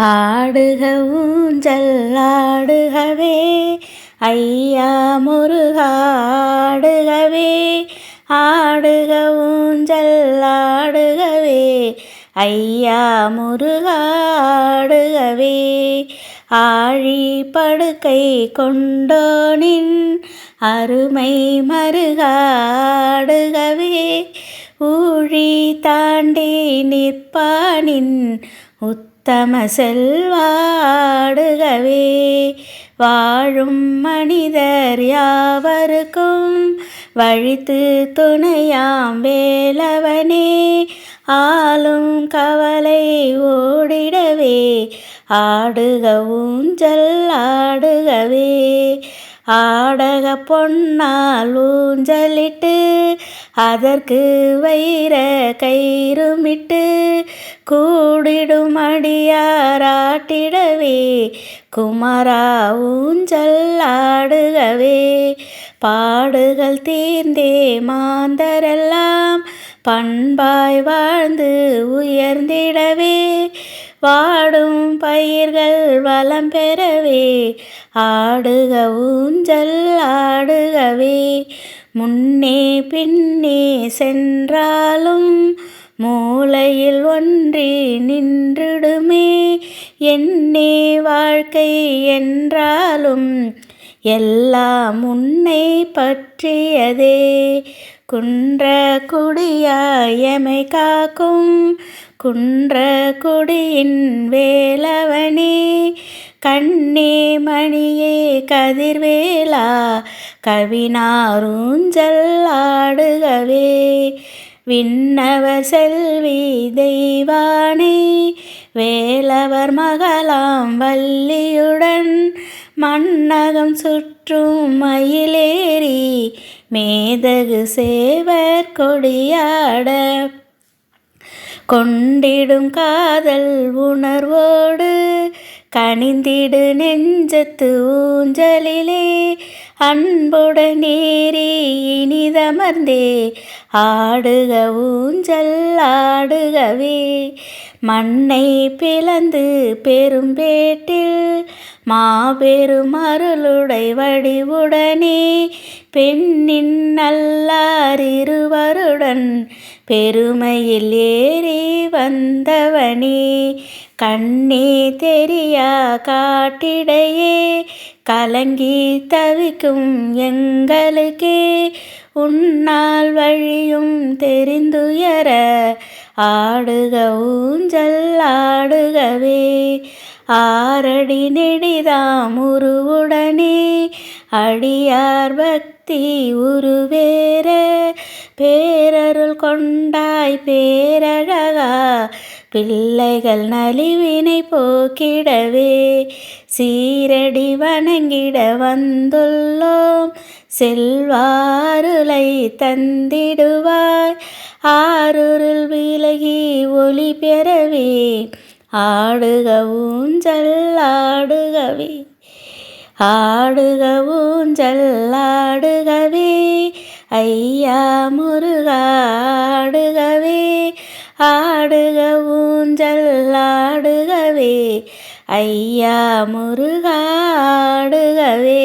ஆடுக ஊஞ்சல் ஆடுகவே ஐயா முருகா ஆடுகவே. ஆடுக ஊஞ்சல் ஆடுகவே ஐயா முருகா ஆடுகவே. ஆழி படுக்கை கொண்டோனின் அருமை மருகாடுகவே. ஊழி தாண்டி நிற்பானின் உத்தம செல்வாடுகவே. வாழும் மனிதர் யாவருக்கும் வழித்து துணையாம் வேலவனே. ஆளும் கவலை ஓடிடவே ஆடுக ஊஞ்சல் ஆடுகவே. ஆடக பொன்னால் ஊஞ்சலிட்டு அதற்கு வைர கயிறுமிட்டு கூடிடும் அடியாராட்டிடவே குமரா ஊஞ்சல் ஆடுகவே. பாடுகள் தீர்ந்தே மாந்தரெல்லாம் பண்பாய் வாழ்ந்து உயர்ந்திடவே வாடும் பயிர்கள் வளம் பெறவே ஆடுக ஊஞ்சல் ஆடுகவே. முன்னே பின்னே சென்றாலும் மூலையில் ஒன்றி நின்றிடுமே என்னே வாழ்க்கை என்றாலும் எல்லாம் உன்னை பற்றியதே. குன்ற குடியாயமை காக்கும் குன்ற குடியின் வேலவனே. கண்ணே மணியே கதிர்வேலா கவினார் ஊஞ்சல் ஆடுகவே. விண்ணவர் செல்வி தெய்வானை வேலவர் மகளாம் வள்ளியுடன் மண்ணகம் சுற்றும் மயிலேறி மேதகு சேவர் கொடியாட கொண்டிடும் காதல் உணர்வோடு கனிந்திடு நெஞ்சத்து ஊஞ்சலிலே அன்புடன் ஏறி இனிதமர்ந்தே ஆடுக ஊஞ்சல் ஆடுகவே. மண்ணை பிளந்து பெரும்பேட்டில் மாபெரும் அருளுடை வடிவுடனே பெண்ணின் நல்லார் இருவருடன் பெருமையில் ஏறி வந்தவனே. கண்ணே தெரியா காட்டிடையே கலங்கி தவிக்கும் எங்களுக்கே உன்னால் வழியும் தெரிந்துயர ஆடுக ஊஞ்சல் ஆடுகவே. ஆரடி நெடிதாம் உருவுடனே அடியார் பக்தி உருவேற பேரருள் கொண்டாய் பேரழகா பிள்ளைகள் நலிவினை போக்கிடவே சீரடி வணங்கிட வந்துள்ளோம் செல்வாருளை தந்திடுவாய் ஆருருள் விலகி ஒளி பெறவே ஆடுக ஊஞ்சல் ஆடுகவே. ஆடுக ஊஞ்சல் ஆடுகவே ஐயா முருகா ஆடுகவே. ஆடுக ஊஞ்சல் ஆடுகவே ஐயா முருகா ஆடுகவே.